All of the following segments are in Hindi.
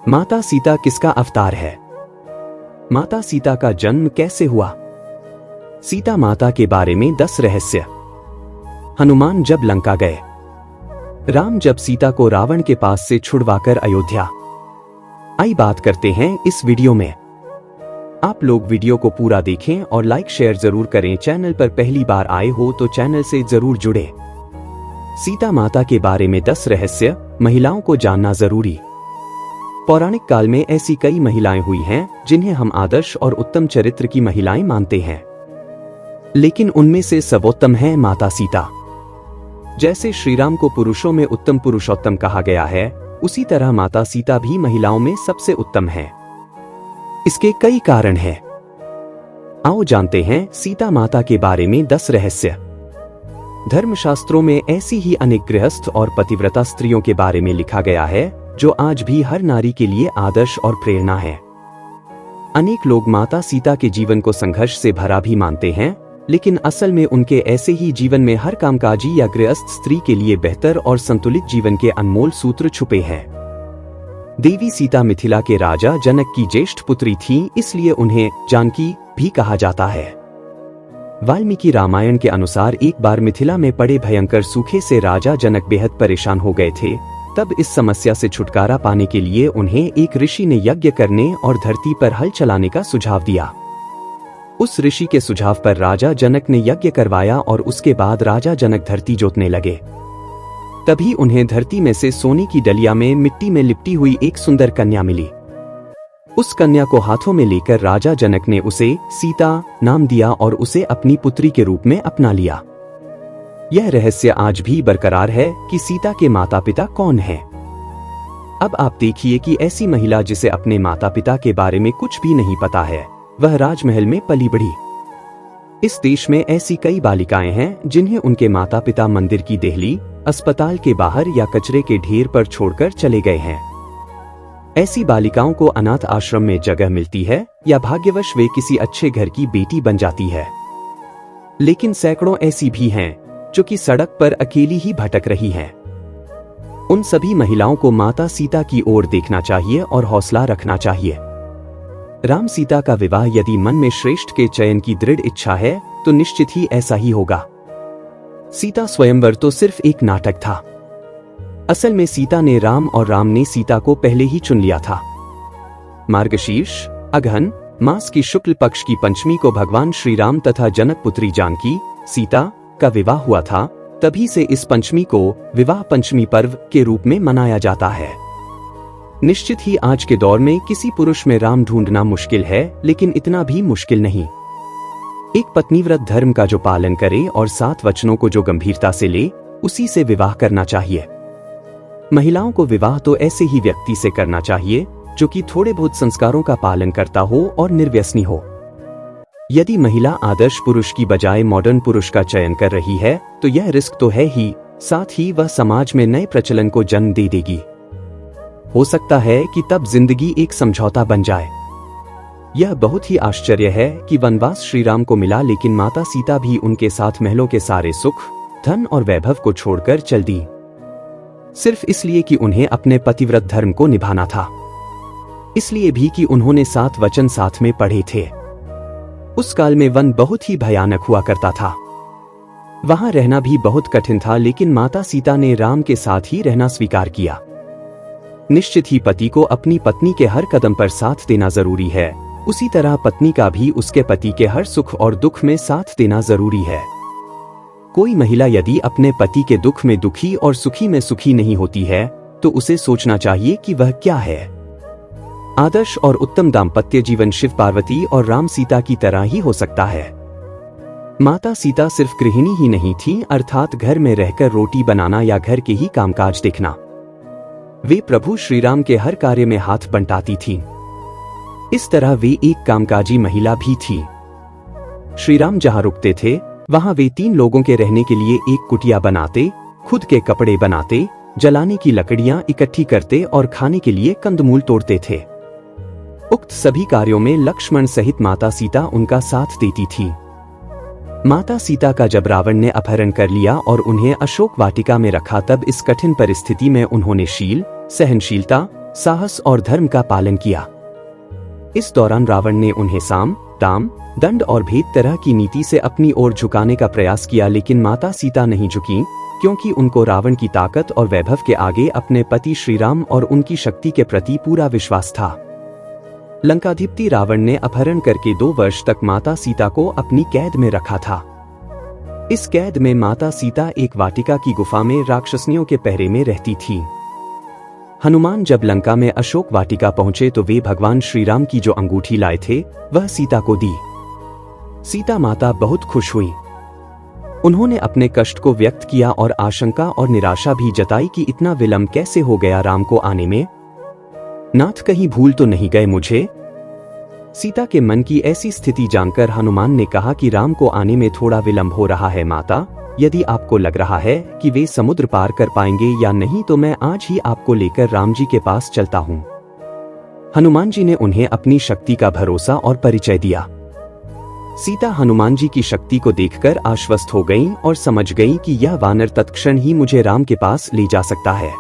माता सीता किसका अवतार है? माता सीता का जन्म कैसे हुआ? सीता माता के बारे में 10 रहस्य। हनुमान जब लंका गए, राम जब सीता को रावण के पास से छुड़वाकर अयोध्या आई, बात करते हैं इस वीडियो में। आप लोग वीडियो को पूरा देखें और लाइक शेयर जरूर करें। चैनल पर पहली बार आए हो तो चैनल से जरूर जुड़े। सीता माता के बारे में 10 रहस्य, महिलाओं को जानना जरूरी। पौराणिक काल में ऐसी कई महिलाएं हुई हैं जिन्हें हम आदर्श और उत्तम चरित्र की महिलाएं मानते हैं, लेकिन उनमें से सर्वोत्तम है माता सीता। जैसे श्री राम को पुरुषों में उत्तम पुरुषोत्तम कहा गया है, उसी तरह माता सीता भी महिलाओं में सबसे उत्तम है। इसके कई कारण हैं। आओ जानते हैं सीता माता के बारे में 10 रहस्य। धर्मशास्त्रों में ऐसी ही अनेक गृहस्थ और पतिव्रता स्त्रियों के बारे में लिखा गया है जो आज भी हर नारी के लिए आदर्श और प्रेरणा है। अनेक लोग माता सीता के जीवन को संघर्ष से भरा भी मानते हैं, लेकिन असल में उनके ऐसे ही जीवन में हर कामकाजी या गृहस्थ स्त्री के लिए बेहतर और संतुलित जीवन के अनमोल सूत्र छुपे हैं। देवी सीता मिथिला के राजा जनक की ज्येष्ठ पुत्री थीं, इसलिए उन्हें जानकी भी कहा जाता है। वाल्मीकि रामायण के अनुसार एक बार मिथिला में पड़े भयंकर सूखे से राजा जनक बेहद परेशान हो गए थे। तब इस समस्या से छुटकारा पाने के लिए उन्हें एक ऋषि ने यज्ञ करने और धरती पर हल चलाने का सुझाव दिया। उस ऋषि के सुझाव पर राजा जनक ने यज्ञ करवाया और उसके बाद राजा जनक धरती जोतने लगे। तभी उन्हें धरती में से सोने की डलिया में मिट्टी में लिपटी हुई एक सुंदर कन्या मिली। उस कन्या को हाथों में लेकर राजा जनक ने उसे सीता नाम दिया और उसे अपनी पुत्री के रूप में अपना लिया। यह रहस्य आज भी बरकरार है कि सीता के माता पिता कौन हैं। अब आप देखिए कि ऐसी महिला जिसे अपने माता पिता के बारे में कुछ भी नहीं पता है, वह राजमहल में पली बढ़ी। इस देश में ऐसी कई बालिकाएं हैं जिन्हें उनके माता पिता मंदिर की देहली, अस्पताल के बाहर या कचरे के ढेर पर छोड़कर चले गए हैं। ऐसी बालिकाओं को अनाथ आश्रम में जगह मिलती है या भाग्यवश वे किसी अच्छे घर की बेटी बन जाती है। लेकिन सैकड़ों ऐसी भी हैं जो कि सड़क पर अकेली ही भटक रही हैं। उन सभी महिलाओं को माता सीता की ओर देखना चाहिए और हौसला रखना चाहिए। राम सीता का विवाह यदि मन में श्रेष्ठ के चयन की दृढ़ इच्छा है तो निश्चित ही ऐसा ही होगा। सीता स्वयंवर तो सिर्फ एक नाटक था। असल में सीता ने राम और राम ने सीता को पहले ही चुन लिया था। मार्गशीर्ष अगहन मास की शुक्ल पक्ष की पंचमी को भगवान श्री राम तथा जनक पुत्री जानकी सीता का विवाह हुआ था। तभी से इस पंचमी को विवाह पंचमी पर्व के रूप में मनाया जाता है। निश्चित ही आज के दौर में किसी पुरुष में राम ढूंढना मुश्किल है, लेकिन इतना भी मुश्किल नहीं। एक पत्नीव्रत धर्म का जो पालन करे और 7 वचनों को जो गंभीरता से ले, उसी से विवाह करना चाहिए। महिलाओं को विवाह तो ऐसे ही व्यक्ति से करना चाहिए जो कि थोड़े बहुत संस्कारों का पालन करता हो और निर्व्यसनी हो। यदि महिला आदर्श पुरुष की बजाय मॉडर्न पुरुष का चयन कर रही है तो यह रिस्क तो है ही, साथ ही वह समाज में नए प्रचलन को जन्म दे देगी। हो सकता है कि तब जिंदगी एक समझौता बन जाए। यह बहुत ही आश्चर्य है कि वनवास श्री राम को मिला, लेकिन माता सीता भी उनके साथ महलों के सारे सुख, धन और वैभव को छोड़कर चल दी, सिर्फ इसलिए कि उन्हें अपने पतिव्रत धर्म को निभाना था। इसलिए भी कि उन्होंने 7 वचन साथ में पढ़े थे। उस काल में वन बहुत ही भयानक हुआ करता था। वहां रहना भी बहुत कठिन था, लेकिन माता सीता ने राम के साथ ही रहना स्वीकार किया। निश्चित ही पति को अपनी पत्नी के हर कदम पर साथ देना जरूरी है, उसी तरह पत्नी का भी उसके पति के हर सुख और दुख में साथ देना जरूरी है। कोई महिला यदि अपने पति के दुख में दुखी और सुखी में सुखी नहीं होती है तो उसे सोचना चाहिए कि वह क्या है। आदर्श और उत्तम दाम्पत्य जीवन शिव पार्वती और राम सीता की तरह ही हो सकता है। माता सीता सिर्फ गृहिणी ही नहीं थी, अर्थात घर में रहकर रोटी बनाना या घर के ही कामकाज देखना। वे प्रभु श्री राम के हर कार्य में हाथ बंटाती थीं। इस तरह वे एक कामकाजी महिला भी थी। श्री राम जहां रुकते थे वहां वे 3 लोगों के रहने के लिए एक कुटिया बनाते, खुद के कपड़े बनाते, जलाने की लकड़ियां इकट्ठी करते और खाने के लिए कंदमूल तोड़ते थे। उक्त सभी कार्यों में लक्ष्मण सहित माता सीता उनका साथ देती थी। माता सीता का जब रावण ने अपहरण कर लिया और उन्हें अशोक वाटिका में रखा, तब इस कठिन परिस्थिति में उन्होंने शील, सहनशीलता साहस और धर्म का पालन किया। इस दौरान रावण ने उन्हें साम, दाम, दंड और भेद तरह की नीति से अपनी ओर झुकाने का प्रयास किया, लेकिन माता सीता नहीं झुकी, क्योंकि उनको रावण की ताकत और वैभव के आगे अपने पति श्रीराम और उनकी शक्ति के प्रति पूरा विश्वास था। लंकाधिपति रावण ने अपहरण करके 2 वर्ष तक माता सीता को अपनी कैद में रखा था। इस कैद में माता सीता एक वाटिका की गुफा में राक्षसनियों के पहरे में रहती थी। हनुमान जब लंका में अशोक वाटिका पहुंचे तो वे भगवान श्रीराम की जो अंगूठी लाए थे वह सीता को दी। सीता माता बहुत खुश हुई। उन्होंने अपने कष्ट को व्यक्त किया और आशंका और निराशा भी जताई कि इतना विलंब कैसे हो गया राम को आने में। नाथ कहीं भूल तो नहीं गए मुझे? सीता के मन की ऐसी स्थिति जानकर हनुमान ने कहा कि राम को आने में थोड़ा विलंब हो रहा है माता, यदि आपको लग रहा है कि वे समुद्र पार कर पाएंगे या नहीं तो मैं आज ही आपको लेकर राम जी के पास चलता हूं। हनुमान जी ने उन्हें अपनी शक्ति का भरोसा और परिचय दिया। सीता हनुमान जी की शक्ति को देखकर आश्वस्त हो गईं और समझ गईं कि यह वानर तत्क्षण ही मुझे राम के पास ले जा सकता है।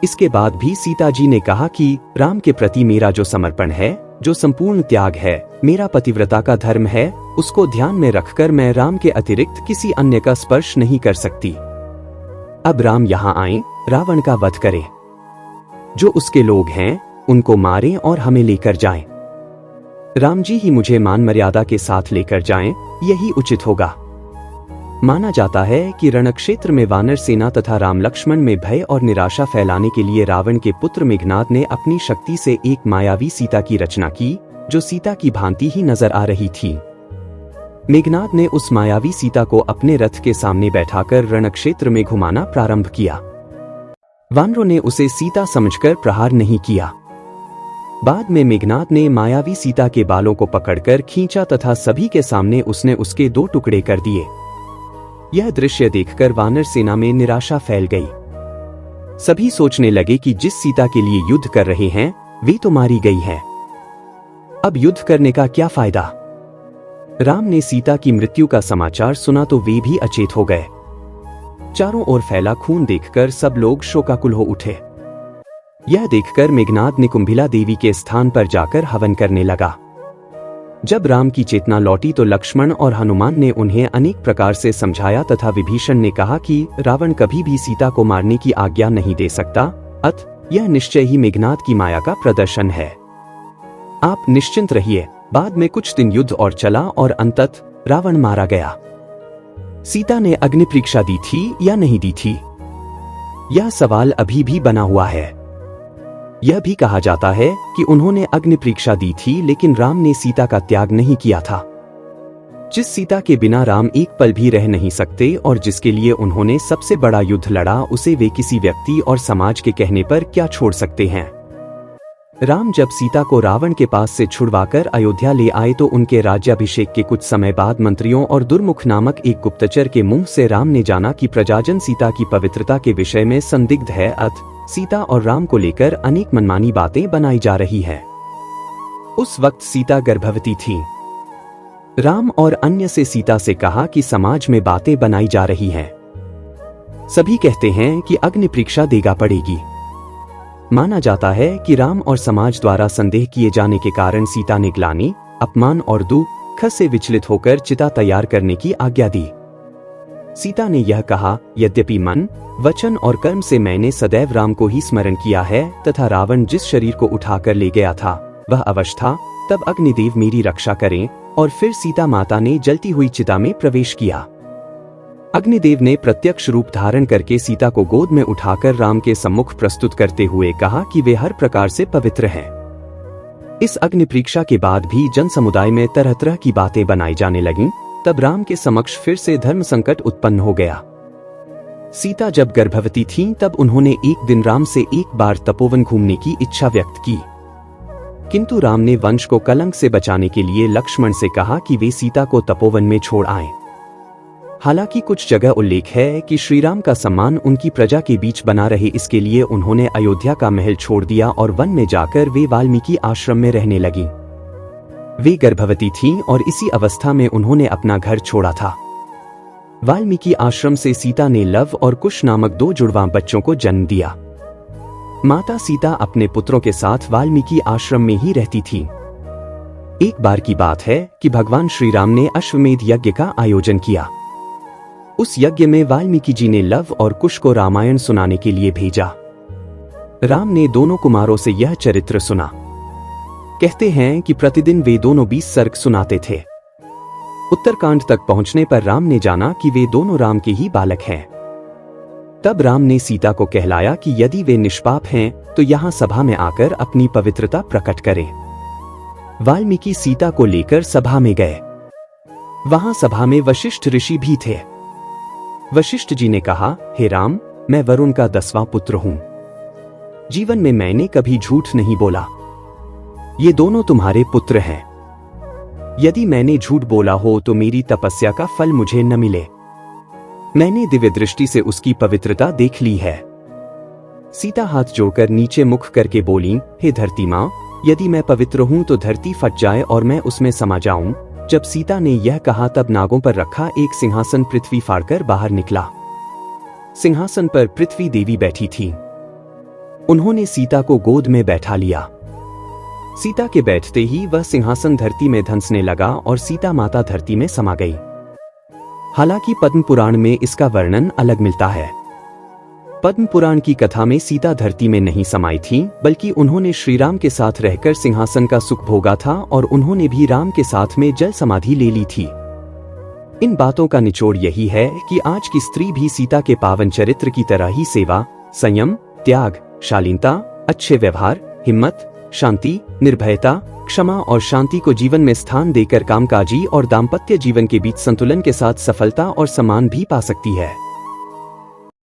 इसके बाद भी सीता जी ने कहा कि राम के प्रति मेरा जो समर्पण है, जो संपूर्ण त्याग है, मेरा पतिव्रता का धर्म है, उसको ध्यान में रखकर मैं राम के अतिरिक्त किसी अन्य का स्पर्श नहीं कर सकती। अब राम यहाँ आए, रावण का वध करें, जो उसके लोग हैं उनको मारें और हमें लेकर जाएं। राम जी ही मुझे मान मर्यादा के साथ लेकर जाएं, यही उचित होगा। माना जाता है कि रणक्षेत्र में वानर सेना तथा राम लक्ष्मण में भय और निराशा फैलाने के लिए रावण के पुत्र मेघनाद ने अपनी शक्ति से एक मायावी सीता की रचना की, जो सीता की भांति ही नजर आ रही थी। मेघनाद ने उस मायावी सीता को अपने रथ के सामने बैठाकर रणक्षेत्र में घुमाना प्रारंभ किया। वानरों ने उसे सीता समझकर प्रहार नहीं किया। बाद में मेघनाद ने मायावी सीता के बालों को पकड़कर खींचा तथा सभी के सामने उसने उसके 2 टुकड़े कर दिए। यह दृश्य देखकर वानर सेना में निराशा फैल गई। सभी सोचने लगे कि जिस सीता के लिए युद्ध कर रहे हैं वे तो मारी गई है, अब युद्ध करने का क्या फायदा। राम ने सीता की मृत्यु का समाचार सुना तो वे भी अचेत हो गए। चारों ओर फैला खून देखकर सब लोग शोकाकुल हो उठे। यह देखकर मेघनाद ने कुंभिला देवी के स्थान पर जाकर हवन करने लगा। जब राम की चेतना लौटी तो लक्ष्मण और हनुमान ने उन्हें अनेक प्रकार से समझाया तथा विभीषण ने कहा कि रावण कभी भी सीता को मारने की आज्ञा नहीं दे सकता, अतः यह निश्चय ही मेघनाद की माया का प्रदर्शन है। आप निश्चिंत रहिए। बाद में कुछ दिन युद्ध और चला और अंततः रावण मारा गया। सीता ने अग्नि परीक्षा दी थी या नहीं दी थी, यह सवाल अभी भी बना हुआ है। यह भी कहा जाता है कि उन्होंने अग्नि परीक्षा दी थी, लेकिन राम ने सीता का त्याग नहीं किया था। जिस सीता के बिना राम एक पल भी रह नहीं सकते और जिसके लिए उन्होंने सबसे बड़ा युद्ध लड़ा, उसे वे किसी व्यक्ति और समाज के कहने पर क्या छोड़ सकते हैं। राम जब सीता को रावण के पास से छुड़वाकर अयोध्या ले आए तो उनके राज्याभिषेक के कुछ समय बाद मंत्रियों और दुर्मुख नामक एक गुप्तचर के मुंह से राम ने जाना कि प्रजाजन सीता की पवित्रता के विषय में संदिग्ध है, अतः सीता और राम को लेकर अनेक मनमानी बातें बनाई जा रही है। उस वक्त सीता गर्भवती थी। राम और अन्य से सीता से कहा कि समाज में बातें बनाई जा रही हैं। सभी कहते हैं कि अग्नि परीक्षा देगा पड़ेगी। माना जाता है कि राम और समाज द्वारा संदेह किए जाने के कारण सीता ने ग्लानि, अपमान और दुख से विचलित होकर चिता तैयार करने की आज्ञा दी। सीता ने यह कहा, यद्यपि मन, वचन और कर्म से मैंने सदैव राम को ही स्मरण किया है तथा रावण जिस शरीर को उठाकर ले गया था वह अवश्य था, तब अग्निदेव मेरी रक्षा करें। और फिर सीता माता ने जलती हुई चिता में प्रवेश किया। अग्निदेव ने प्रत्यक्ष रूप धारण करके सीता को गोद में उठाकर राम के सम्मुख प्रस्तुत करते हुए कहा कि वे हर प्रकार से पवित्र हैं। इस अग्नि परीक्षा के बाद भी जन समुदाय में तरह तरह की बातें बनाई जाने लगीं। तब राम के समक्ष फिर से धर्म संकट उत्पन्न हो गया। सीता जब गर्भवती थीं तब उन्होंने एक दिन राम से एक बार तपोवन घूमने की इच्छा व्यक्त की, किंतु राम ने वंश को कलंक से बचाने के लिए लक्ष्मण से कहा कि वे सीता को तपोवन में छोड़ आएं। हालांकि कुछ जगह उल्लेख है कि श्रीराम का सम्मान उनकी प्रजा के बीच बना रहे, इसके लिए उन्होंने अयोध्या का महल छोड़ दिया और वन में जाकर वे वाल्मीकि आश्रम में रहने लगी। वे गर्भवती थीं और इसी अवस्था में उन्होंने अपना घर छोड़ा था। वाल्मीकि आश्रम से सीता ने लव और कुश नामक 2 जुड़वां बच्चों को जन्म दिया। माता सीता अपने पुत्रों के साथ वाल्मीकि आश्रम में ही रहती थी। एक बार की बात है कि भगवान श्री राम ने अश्वमेध यज्ञ का आयोजन किया। उस यज्ञ में वाल्मीकि जी ने लव और कुश को रामायण सुनाने के लिए भेजा। राम ने दोनों कुमारों से यह चरित्र सुना। कहते हैं कि प्रतिदिन वे दोनों 20 सर्ग सुनाते थे। उत्तरकांड तक पहुंचने पर राम ने जाना कि वे दोनों राम के ही बालक हैं। तब राम ने सीता को कहलाया कि यदि वे निष्पाप हैं तो यहां सभा में आकर अपनी पवित्रता प्रकट करें। वाल्मीकि सीता को लेकर सभा में गए। वहां सभा में वशिष्ठ ऋषि भी थे। वशिष्ठ जी ने कहा, हे राम, मैं वरुण का 10वां पुत्र हूं। जीवन में मैंने कभी झूठ नहीं बोला। ये दोनों तुम्हारे पुत्र हैं। यदि मैंने झूठ बोला हो तो मेरी तपस्या का फल मुझे न मिले। मैंने दिव्य दृष्टि से उसकी पवित्रता देख ली है। सीता हाथ जोड़कर नीचे मुख करके बोली, हे धरती मां, यदि मैं पवित्र हूं तो धरती फट जाए और मैं उसमें समा जाऊं। जब सीता ने यह कहा तब नागों पर रखा एक सिंहासन पृथ्वी फाड़कर बाहर निकला। सिंहासन पर पृथ्वी देवी बैठी थी। उन्होंने सीता को गोद में बैठा लिया। सीता के बैठते ही वह सिंहासन धरती में धंसने लगा और सीता माता धरती में समा गई। हालांकि पद्म पुराण में इसका वर्णन अलग मिलता है। पद्म पुराण की कथा में सीता धरती में नहीं समाई थी, बल्कि उन्होंने श्री राम के साथ रहकर सिंहासन का सुख भोगा था और उन्होंने भी राम के साथ में जल समाधि ले ली थी। इन बातों का निचोड़ यही है कि आज की स्त्री भी सीता के पावन चरित्र की तरह ही सेवा, संयम, त्याग, शालीनता, अच्छे व्यवहार, हिम्मत, शांति, निर्भयता, क्षमा और शांति को जीवन में स्थान देकर कामकाजी और दाम्पत्य जीवन के बीच संतुलन के साथ सफलता और सम्मान भी पा सकती है।